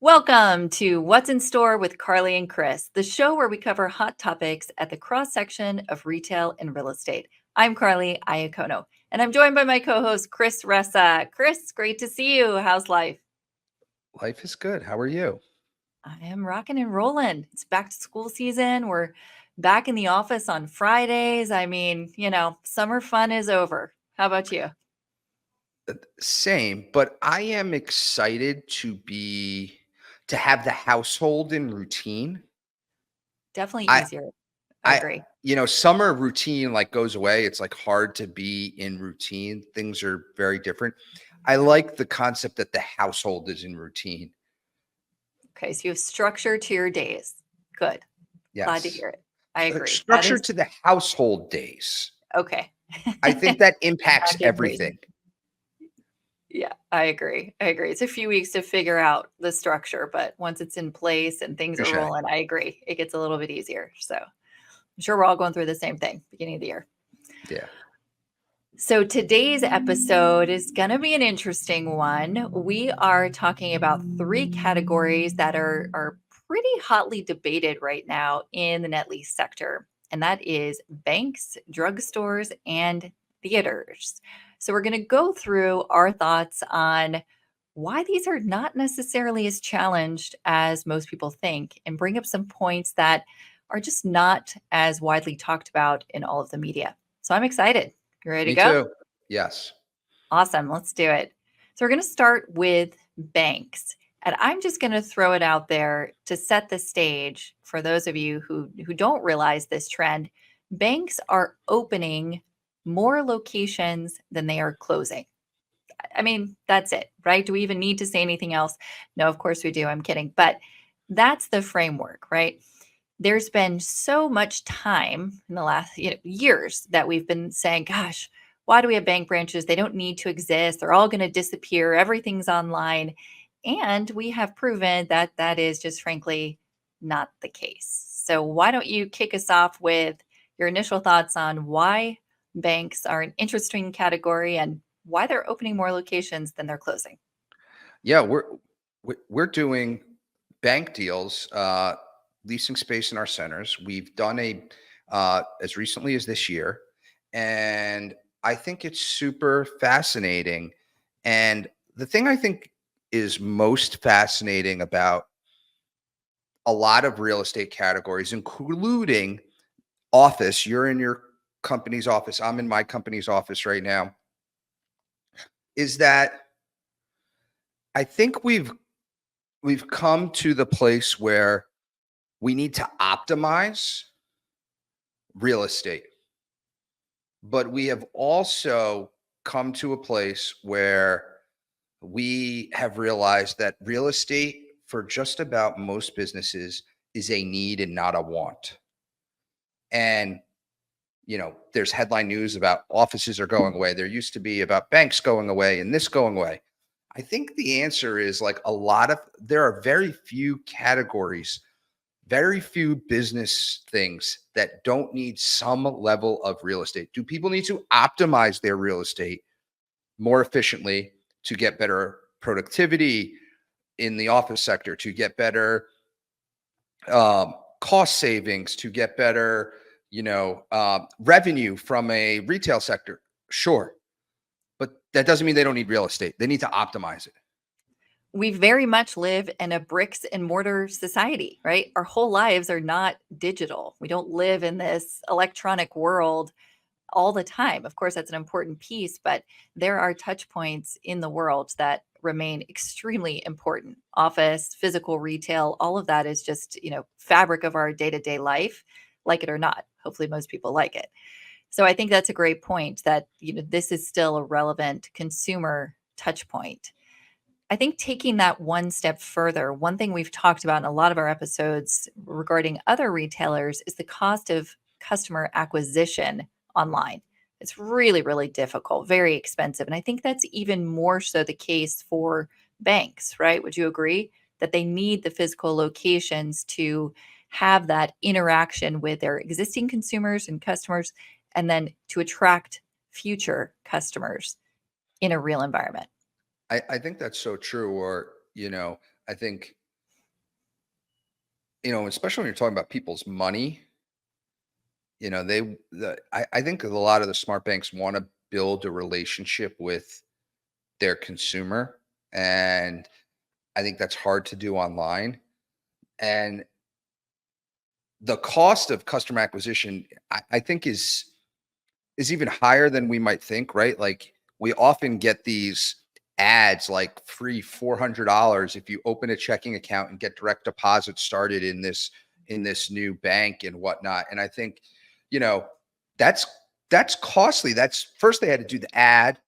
Welcome to What's in Store with Carly and Chris, the show where we cover hot topics at the cross section of retail and real estate. I'm Carly Iacono, and I'm joined by my co-host Chris Ressa. Chris, great to see you. How's life? Life is good. How are you? I am rocking and rolling. It's back to school season. We're back in the office on Fridays. I mean, summer fun is over. How about you? Same, but I am excited to have the household in routine. Definitely I easier. I I agree. summer routine like goes away. It's like hard to be in routine. Things are very different. I like the concept that the household is in routine. Okay, so you have structure to your days. Good. Glad to Yes. hear it. I agree. That Structure is to the household days. okay. I think that impacts That gives me everything. yeah, I agree. I agree. It's a few weeks to figure out the structure, but once it's in place and things are Touche. rolling, I agree. It gets a little bit easier. So I'm sure we're all going through the same thing beginning of the year. Yeah. So today's episode is going to be an interesting one. We are talking about three categories that are pretty hotly debated right now in the net lease sector, and that is banks, drugstores, and theaters. So we're going to go through our thoughts on why these are not necessarily as challenged as most people think and bring up some points that are just not as widely talked about in all of the media. So I'm excited. You ready to Me go? too. Yes. Awesome. Let's do it. So, we're going to start with banks. And I'm just going to throw it out there to set the stage for those of you who don't realize this trend. Banks are opening more locations than they are closing. I mean, that's it, right? Do we even need to say anything else? No, of course we do. I'm kidding. But that's the framework, right? There's been so much time in the last years that we've been saying, gosh, why do we have bank branches? They don't need to exist. They're all going to disappear. Everything's online. And we have proven that that is just frankly not the case. So, why don't you kick us off with your initial thoughts on why banks are an interesting category and why they're opening more locations than they're closing? Yeah, we're doing bank deals, leasing space in our centers. We've done a as recently as this year, and I think it's super fascinating. And the thing I think is most fascinating about a lot of real estate categories, including office. You're in your company's office. I'm in my company's office right now. Is that I think we've come to the place where we need to optimize real estate, but we have also come to a place where we have realized that real estate for just about most businesses is a need and not a want. And there's headline news about offices are going away. There used to be about banks going away and this going away. I think the answer is like there are very few categories, very few business things that don't need some level of real estate. Do people need to optimize their real estate more efficiently to get better productivity in the office sector, to get better cost savings, to get better, revenue from a retail sector? Sure. But that doesn't mean they don't need real estate. They need to optimize it. We very much live in a bricks and mortar society, right? Our whole lives are not digital. We don't live in this electronic world all the time. Of course, that's an important piece, but there are touch points in the world that remain extremely important. Office, physical retail, all of that is just, fabric of our day-to-day life, like it or not. Hopefully most people like it. So I think that's a great point that, this is still a relevant consumer touch point. I think taking that one step further, one thing we've talked about in a lot of our episodes regarding other retailers is the cost of customer acquisition online. It's really, really difficult, very expensive. And I think that's even more so the case for banks, right? Would you agree that they need the physical locations to have that interaction with their existing consumers and customers, and then to attract future customers in a real environment. I think that's so true. Or, I think, especially when you're talking about people's money, I think a lot of the smart banks want to build a relationship with their consumer. And I think that's hard to do online. And the cost of customer acquisition, I think is even higher than we might think, right? Like, we often get these ads like free $400 if you open a checking account and get direct deposit started in this new bank and whatnot. And I think, you know, that's that's costly. That's first they had to do the ad,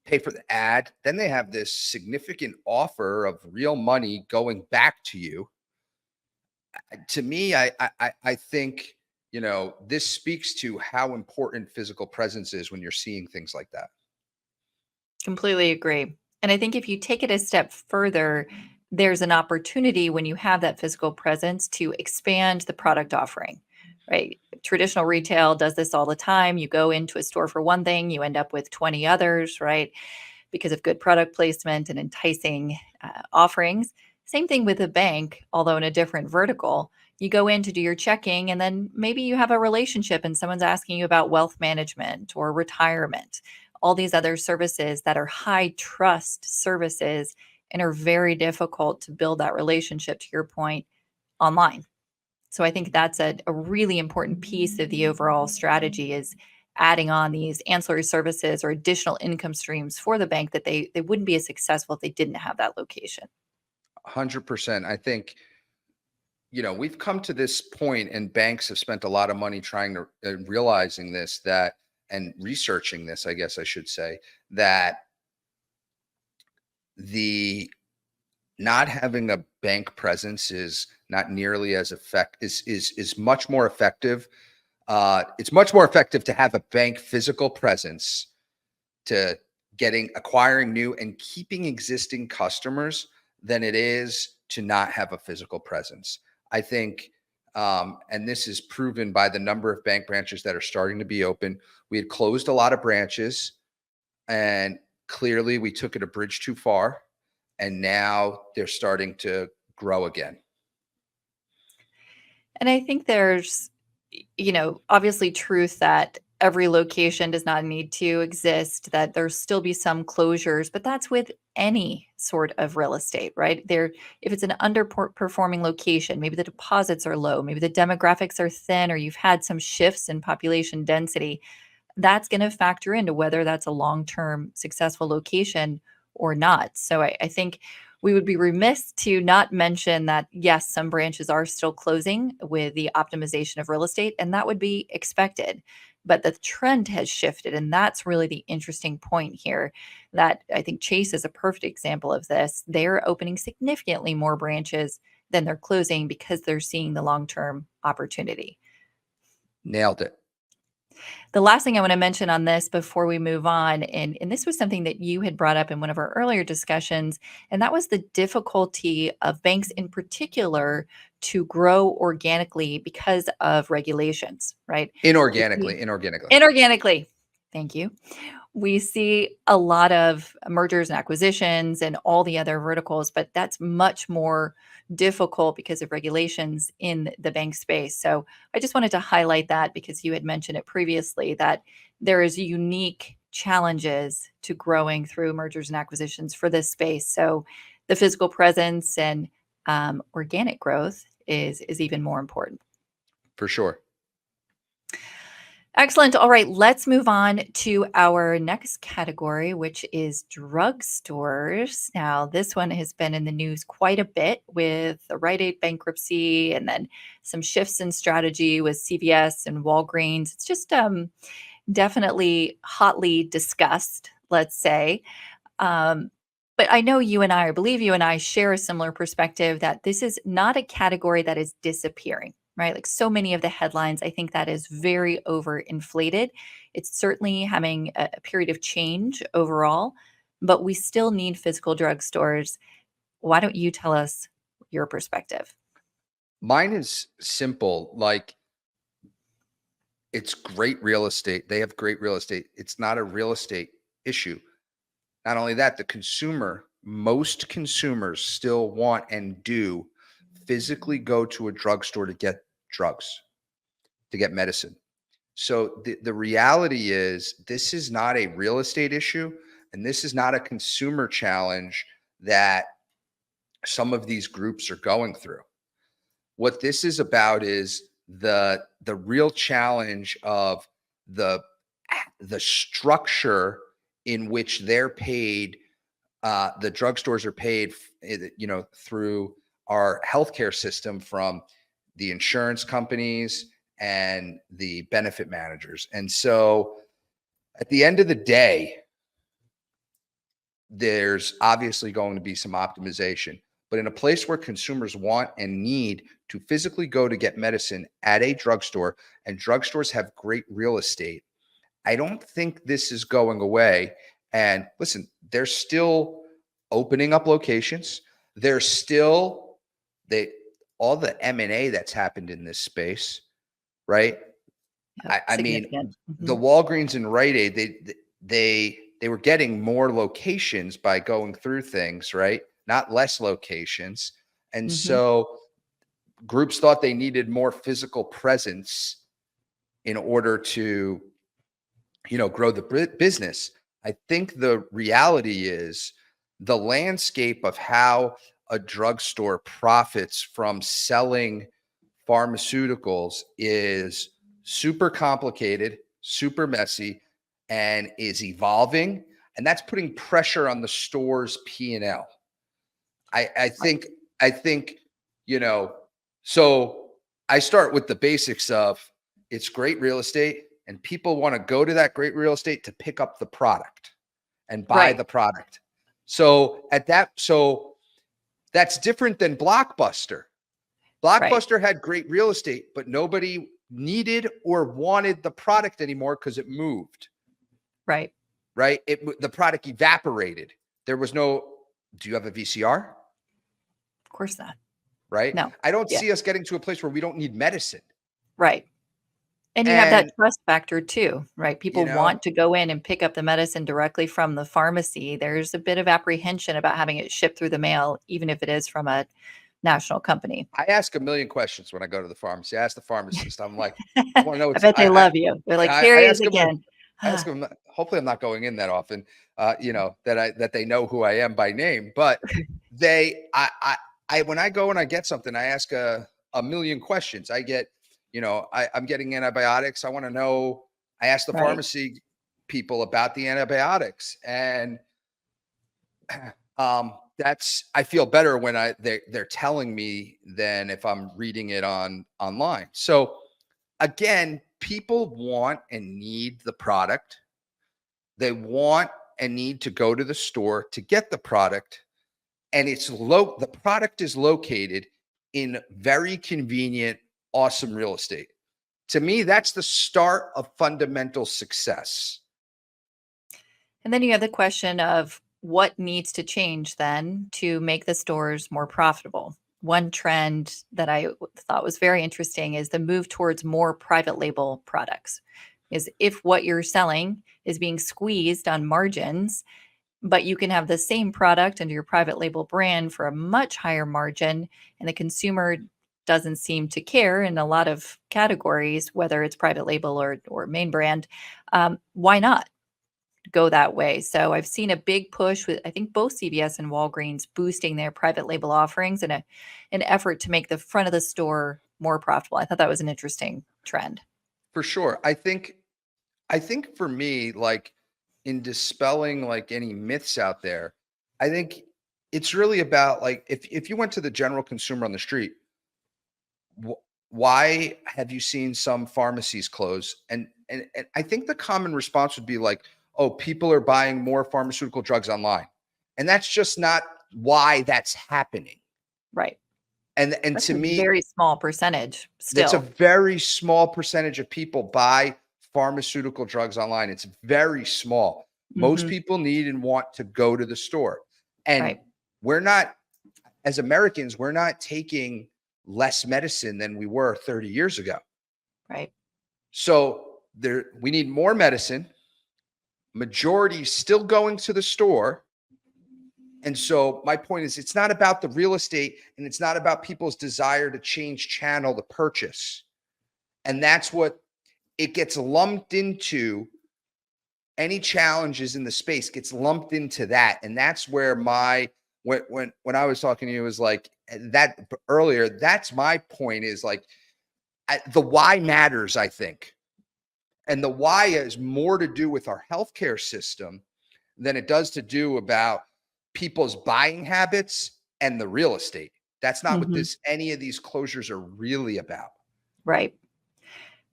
pay for the ad, then they have this significant offer of real money going back to you. To me, I think, this speaks to how important physical presence is when you're seeing things like that. Completely agree. And I think if you take it a step further, there's an opportunity when you have that physical presence to expand the product offering, right? Traditional retail does this all the time. You go into a store for one thing, you end up with 20 others, right? Because of good product placement and enticing offerings. Same thing with a bank, although in a different vertical. You go in to do your checking, and then maybe you have a relationship and someone's asking you about wealth management or retirement, all these other services that are high trust services and are very difficult to build that relationship, to your point, online. So I think that's a really important piece of the overall strategy is adding on these ancillary services or additional income streams for the bank that they wouldn't be as successful if they didn't have that location. 100%. I think, we've come to this point and banks have spent a lot of money trying to realizing this, that and researching this, I guess I should say, that the not having a bank presence is not nearly as effect is much more effective. It's much more effective to have a bank physical presence to acquiring new and keeping existing customers than it is to not have a physical presence. I think, and this is proven by the number of bank branches that are starting to be open. We had closed a lot of branches, and clearly we took it a bridge too far, and now they're starting to grow again. And I think there's, obviously truth that every location does not need to exist, that there's still be some closures, but that's with any sort of real estate, right? There, if it's an underperforming location, maybe the deposits are low, maybe the demographics are thin, or you've had some shifts in population density, that's going to factor into whether that's a long-term successful location or not. So I think we would be remiss to not mention that, yes, some branches are still closing with the optimization of real estate, and that would be expected. But the trend has shifted. And that's really the interesting point here that I think Chase is a perfect example of this. They're opening significantly more branches than they're closing because they're seeing the long-term opportunity. Nailed it. The last thing I want to mention on this before we move on, and this was something that you had brought up in one of our earlier discussions, and that was the difficulty of banks in particular to grow organically because of regulations, right? We see- Inorganically. Inorganically. Thank you. We see a lot of mergers and acquisitions and all the other verticals, but that's much more difficult because of regulations in the bank space. So I just wanted to highlight that because you had mentioned it previously that there is unique challenges to growing through mergers and acquisitions for this space. So the physical presence and organic growth is even more important. For sure. Excellent. All right, let's move on to our next category, which is drugstores. Now, this one has been in the news quite a bit with the Rite Aid bankruptcy and then some shifts in strategy with CVS and Walgreens. It's just definitely hotly discussed, let's say. Um, but I know you and I believe you and I share a similar perspective that this is not a category that is disappearing, right? Like so many of the headlines, I think that is very overinflated. It's certainly having a period of change overall, but we still need physical drugstores. Why don't you tell us your perspective? Mine is simple. Like, It's great real estate. They have great real estate. It's not a real estate issue. Not only that, most consumers still want and do physically go to a drugstore to get drugs, to get medicine. So the reality is this is not a real estate issue, and this is not a consumer challenge that some of these groups are going through. What this is about is the real challenge of the the structure in which they're paid. The drugstores are paid, through our healthcare system from the insurance companies and the benefit managers. And so at the end of the day, there's obviously going to be some optimization, but in a place where consumers want and need to physically go to get medicine at a drugstore, and drugstores have great real estate, I don't think this is going away. And listen, they're still opening up locations. There's still all the M&A that's happened in this space, right? Yep, I mean, significant. the Walgreens and Rite Aid, they were getting more locations by going through things, right? Not less locations. And Mhm. so groups thought they needed more physical presence in order to, grow the business. I think the reality is the landscape of how a drugstore profits from selling pharmaceuticals is super complicated, super messy, and is evolving. And that's putting pressure on the store's P&L. I Right, think, I think, you know, so I start with the basics of it's great real estate, and people want to go to that great real estate to pick up the product and buy right, the product. So that's different than Blockbuster. right, Blockbuster had great real estate, but nobody needed or wanted the product anymore because it moved, right. right? The product evaporated. There was no, do you have a VCR? Of course not. Right? No. I don't Yeah, see us getting to a place where we don't need medicine. right. And you have that And, trust factor too, right? you People know, want to go in and pick up the medicine directly from the pharmacy. There's a bit of apprehension about having it shipped through the mail, even if it is from a national company. I ask a million questions when I go to the pharmacy. I ask the pharmacist, I'm like, I want to know I what's, bet they love you. They're like, "Here I he is ask them, again." I ask them, hopefully I'm not going in that often, that they know who I am by name, but they, when I go and I get something, I ask a million questions. I'm getting antibiotics. I want to know, I ask the Right. pharmacy people about the antibiotics, and I feel better when they're telling me than if I'm reading it online. So again, people want and need the product. They want and need to go to the store to get the product, and the product is located in very convenient, awesome real estate. To me, that's the start of fundamental success. And then you have the question of what needs to change then to make the stores more profitable. One trend that thought was very interesting is the move towards more private label products. Is if what you're selling is being squeezed on margins, but you can have the same product under your private label brand for a much higher margin, and the consumer doesn't seem to care in a lot of categories, whether it's private label or main brand. Why not go that way? So I've seen a big push with, I think, both CVS and Walgreens boosting their private label offerings in an effort to make the front of the store more profitable. I thought that was an interesting trend. For sure. I think for me, like in dispelling like any myths out there, I think it's really about like if you went to the general consumer on the street, why have you seen some pharmacies close? And I think the common response would be like, oh, people are buying more pharmaceutical drugs online. And that's just not why that's happening. Right. And That's to a me, very small percentage that's a still. very small percentage of people buy pharmaceutical drugs online. It's very small. Most Hmm. people need and want to go to the store. And Right. we're not, as Americans, we're not taking less medicine than we were 30 years ago. Right. So we need more medicine. Majority still going to the store. And so my point is, it's not about the real estate, and it's not about people's desire to change channel to purchase. And that's what it gets lumped into. Any challenges in the space gets lumped into that. And that's where when I was talking to you, was like that earlier, that's my point, is like the why matters, I think. And the why is more to do with our healthcare system than it does to do about people's buying habits and the real estate. That's not what Mhm. any of these closures are really about. Right.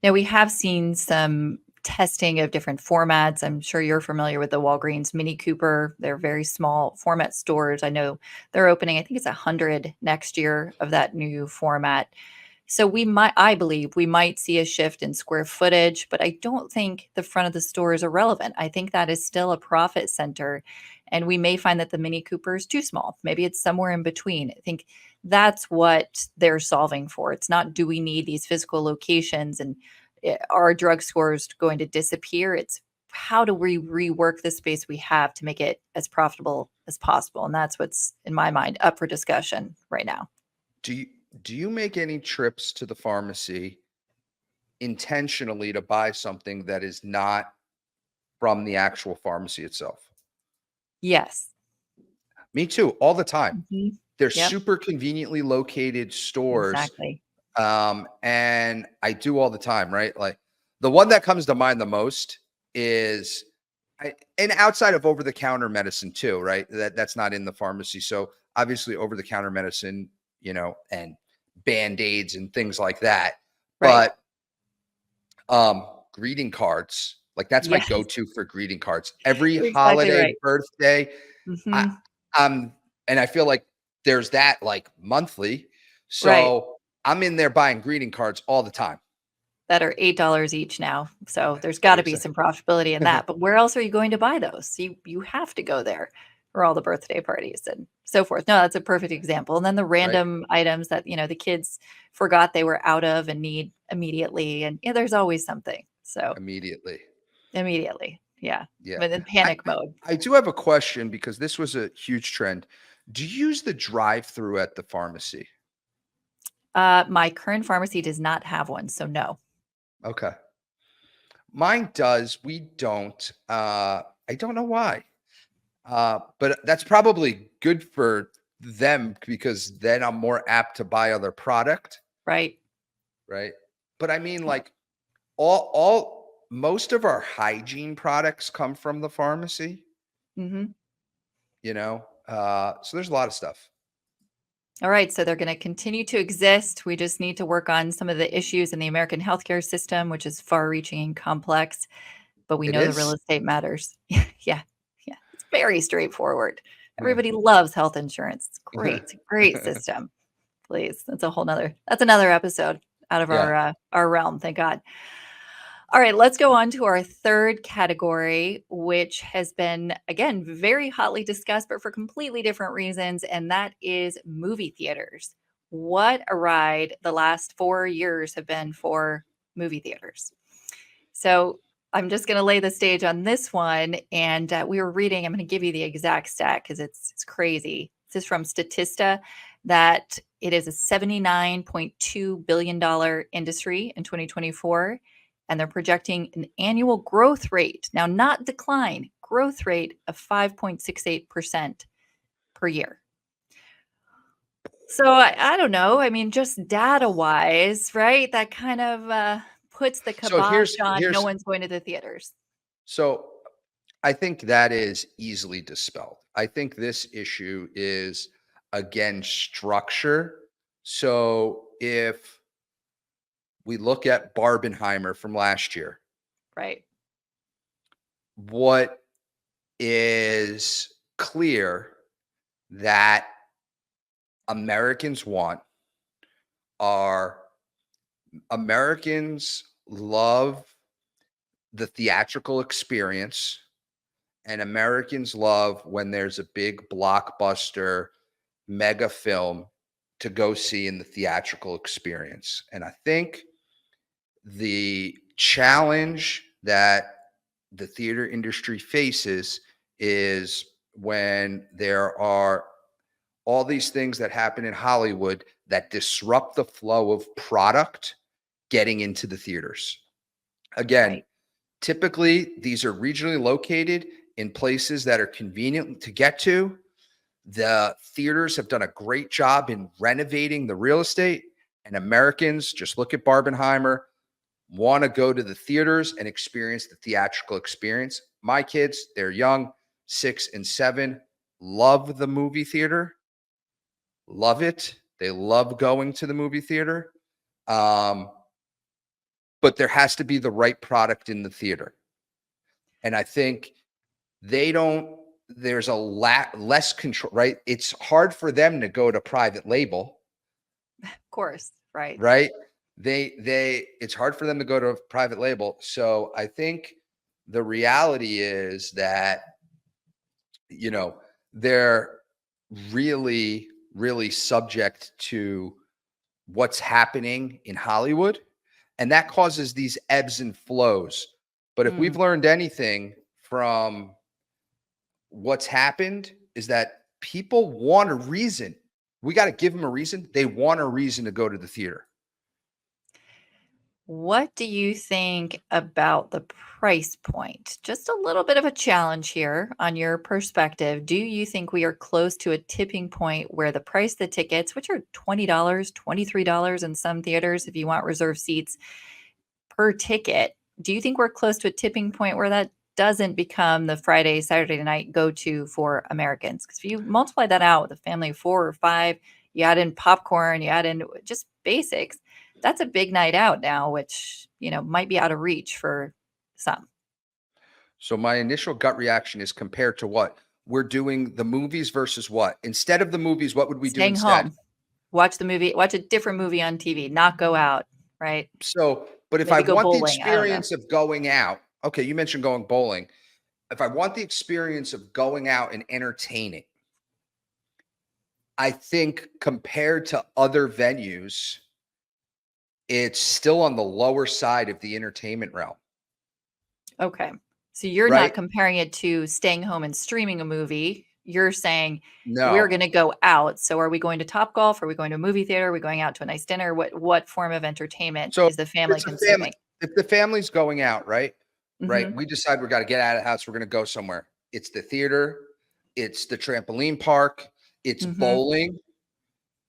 Now, we have seen some testing of different formats. I'm sure you're familiar with the Walgreens Mini Cooper. They're very small format stores. I know they're opening, I think it's 100 next year of that new format. So I believe we might see a shift in square footage, but I don't think the front of the store is irrelevant. I think that is still a profit center. And we may find that the Mini Cooper is too small. Maybe it's somewhere in between. I think that's what they're solving for. It's not, do we need these physical locations and are drugstores going to disappear? It's, how do we rework the space we have to make it as profitable as possible? And that's what's, in my mind, up for discussion right now. Do you do you make any trips to the pharmacy intentionally to buy something that is not from the actual pharmacy itself? Yes. Me too, all the time. Mhm. They're Yep, super conveniently located stores. exactly. And I do all the time, right? Like the one that comes to mind the most is and outside of over the counter medicine too, right? That's not in the pharmacy. So obviously over the counter medicine, and band-aids and things like that. Right. But greeting cards, like that's my Yes, go-to for greeting cards. Every you're exactly holiday, right. birthday, I Mhm. I'm and I feel like there's that like monthly. Right. So I'm in there buying greeting cards all the time. That are $8 each now, so there's gotta be some Exactly. profitability in that, but where else are you going to buy those? You have to go there for all the birthday parties and so forth. No, that's a perfect example, and then the Right? random items that, the kids forgot they were out of and need immediately, and, there's always something. So, Immediately. immediately, yeah, Yeah. but in I, panic I mode. I do have a question because this was a huge trend. Do you use the drive-through at the pharmacy? My current pharmacy does not have one, so no. Okay. Mine does. We don't. I don't know why. But that's probably good for them because then I'm more apt to buy other product, Right. right? But I mean, like all most of our hygiene products come from the pharmacy, Mhm. So there's a lot of stuff. All right, so they're going to continue to exist. We just need to work on some of the issues in the American healthcare system, which is far-reaching and complex, but we It know the real is. estate matters. Yeah. Yeah. It's very straightforward. Yeah. Everybody loves health insurance. It's great. It's a great system. Please. That's another episode out of Yeah. our realm, thank God. All right, let's go on to our third category, which has been, again, very hotly discussed, but for completely different reasons. And that is movie theaters. What a ride the last 4 years have been for movie theaters. So I'm just going to lay the stage on this one. And we were reading, I'm going to give you the exact stat because it's crazy. This is from Statista, that it is a $79.2 billion industry in 2024. And they're projecting an annual growth rate, now not decline, growth rate of 5.68% per year. So I don't know. I mean, just data wise, right? That kind of puts the So kibosh on no one's going to the theaters. so I think that is easily dispelled. I think this issue is again structure. So if we look at Barbenheimer from last year, Right. what is clear that Americans want are Americans love the theatrical experience, and Americans love when there's a big blockbuster mega film to go see in the theatrical experience. And I think the challenge that the theater industry faces is when there are all these things that happen in Hollywood that disrupt the flow of product getting into the theaters. Again, Right. typically these are regionally located in places that are convenient to get to. The theaters have done a great job in renovating the real estate, and Americans, just look at Barbenheimer, want to go to the theaters and experience the theatrical experience. My kids, they're young, 6 and 7, love the movie theater, love it. They love going to the movie theater. Um, but there has to be the right product in the theater. And I think they don't, there's a less control, right? It's hard for them to go to private label, Of course. Right. right? It's hard for them to go to private label. So I think the reality is that, you know, they're really, really subject to what's happening in Hollywood. And that causes these ebbs and flows. But if we've Mm. learned anything from what's happened is that people want a reason. We got to give them a reason. They want a reason to go to the theater. What do you think about the price point? Just a little bit of a challenge here on your perspective. Do you think we are close to a tipping point where the price of the tickets, which are $20, $23 in some theaters if you want reserved seats per ticket, do you think we're close to a tipping point where that doesn't become the Friday, Saturday night go to for Americans? Because if you multiply that out with a family of 4 or 5, you add in popcorn, you add in just basics, that's a big night out now, which, might be out of reach for some. So my initial gut reaction is compared to what? We're doing the movies versus what? Instead of the movies, what would we do Staying instead? home, watch the movie, watch a different movie on TV, not go out, right? So, but if I Maybe go want the bowling. I don't know. experience of going out, okay, you mentioned going bowling. If I want the experience of going out and entertaining, I think compared to other venues, it's still on the lower side of the entertainment realm, Okay. So you're not right? comparing it to staying home and streaming a movie. You're saying we're No. going to go out. So are we going to Topgolf? Are we going to a movie theater? Are we going out to a nice dinner? What form of entertainment So is the family it's a family. consuming? If the family's going out, right? Right. Mhm. We decide we got to get out of the house. We're going to go somewhere. It's the theater. It's the trampoline park. It's Mhm. bowling.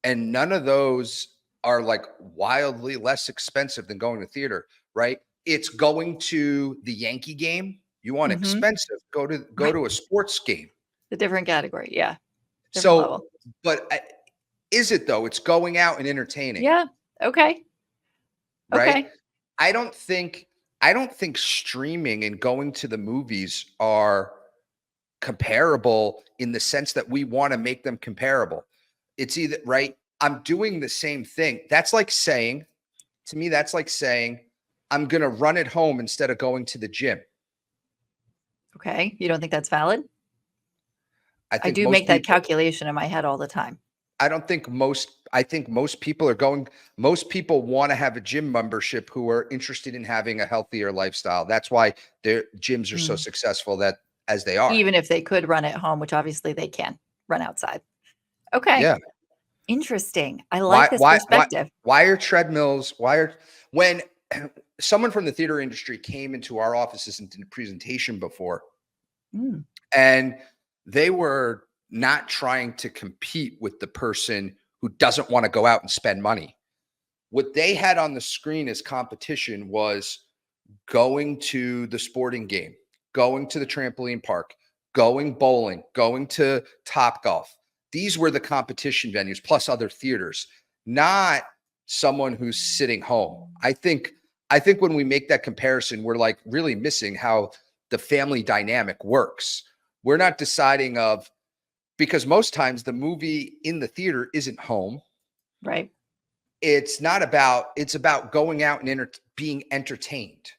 And none of those are like wildly less expensive than going to theater, right? It's going to the Yankee game. You want Mhm. expensive, go Right. to a sports game. The different category. Yeah. Different So, level. but is it though? It's going out and entertaining, Yeah. Okay. right? Okay. I don't think I don't think streaming and going to the movies are comparable in the sense that we want to make them comparable. It's either right. I'm doing the same thing. That's like saying, to me, that's like saying, I'm going to run at home instead of going to the gym. Okay. You don't think that's valid? I I think do most make that people, calculation in my head all the time. I think most people are going, most people want to have a gym membership who are interested in having a healthier lifestyle. That's why their gyms are so Mm. successful that as they are. Even if they could run at home, which obviously they can run outside. Okay. Yeah. Interesting. I like Why this why why perspective. why are treadmills? Why are when someone from the theater industry came into our offices and did a presentation before, Mm. and they were not trying to compete with the person who doesn't want to go out and spend money. What they had on the screen as competition was going to the sporting game, going to the trampoline park, going bowling, going to Top Golf. These were the competition venues plus other theaters, not someone who's sitting home. I think when we make that comparison, we're like really missing how the family dynamic works. We're not deciding of because most times the movie in the theater isn't home. Right. It's about going out and being entertained.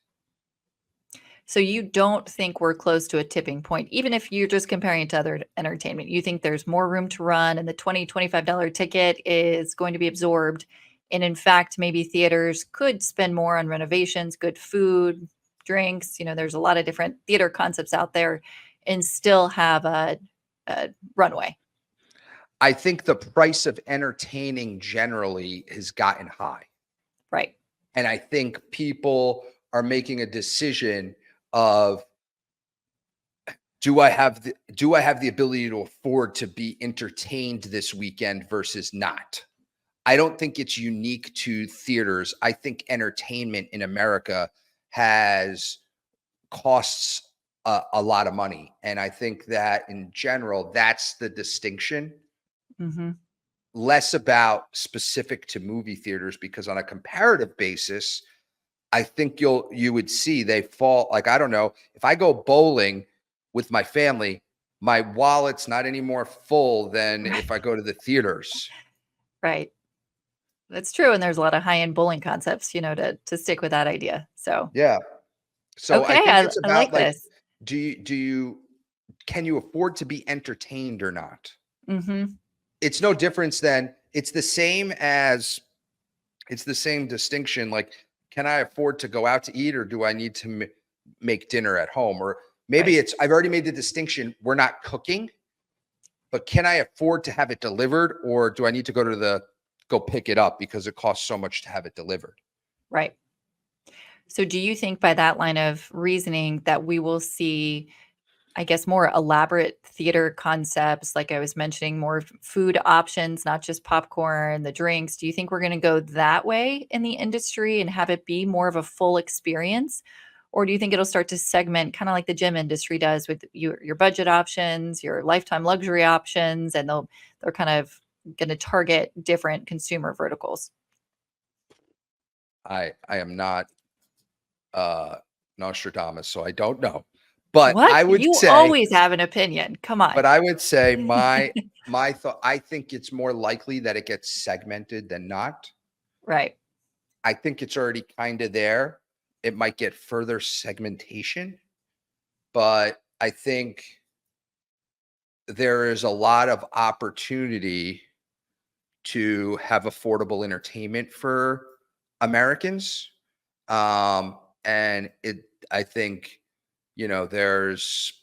So you don't think we're close to a tipping point, even if you're just comparing it to other entertainment. You think there's more room to run and the $20, $25 ticket is going to be absorbed And in fact, maybe theaters could spend more on renovations, good food, drinks. There's a lot of different theater concepts out there and still have a runway. I think the price of entertaining generally has gotten high. Right. And I think people are making a decision of, do I have the ability to afford to be entertained this weekend versus not? I don't think it's unique to theaters. I think entertainment in America has costs a lot of money. And I think that in general, that's the distinction. Mm-hmm. Less about specific to movie theaters, because on a comparative basis, I think you would see they fall. Like, I don't know, if I go bowling with my family, my wallet's not any more full than Right. if I go to the theaters. Right. That's true. And there's a lot of high end bowling concepts, to stick with that idea. So, Yeah. So I okay. think it's I like about, like, this. can you afford to be entertained or not? Mm-hmm. It's no difference than it's the same distinction. Like, can I afford to go out to eat, or do I need to make dinner at home? Or maybe Right. I've already made the distinction. We're not cooking, but can I afford to have it delivered, or do I need to go pick it up because it costs so much to have it delivered? Right. So, do you think by that line of reasoning that we will see, I guess, more elaborate theater concepts, like I was mentioning, more food options, not just popcorn, the drinks? Do you think we're going to go that way in the industry and have it be more of a full experience? Or do you think it'll start to segment kind of like the gym industry does with your budget options, your lifetime luxury options, and they're kind of going to target different consumer verticals? I am not Nostradamus, so I don't know. But What? I would You say, always have an opinion. Come on. my thought, I think it's more likely that it gets segmented than not. Right. I think it's already kind of there. It might get further segmentation, but I think there is a lot of opportunity to have affordable entertainment for Americans. And I think, there's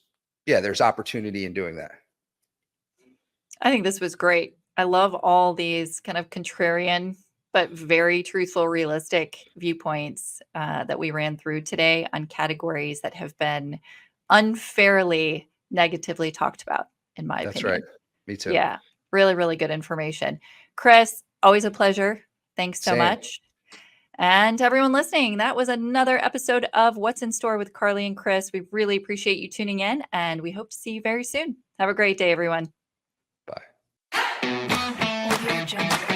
opportunity in doing that. I think this was great. I love all these kind of contrarian, but very truthful, realistic viewpoints that we ran through today on categories that have been unfairly negatively talked about, in my That's right. opinion. Me too. Yeah, really, really good information. Chris, always a pleasure. Thanks so Same. much. And to everyone listening, that was another episode of What's in Store with Carly and Chris. We really appreciate you tuning in, and we hope to see you very soon. Have a great day, everyone. Bye. Audio Jungle.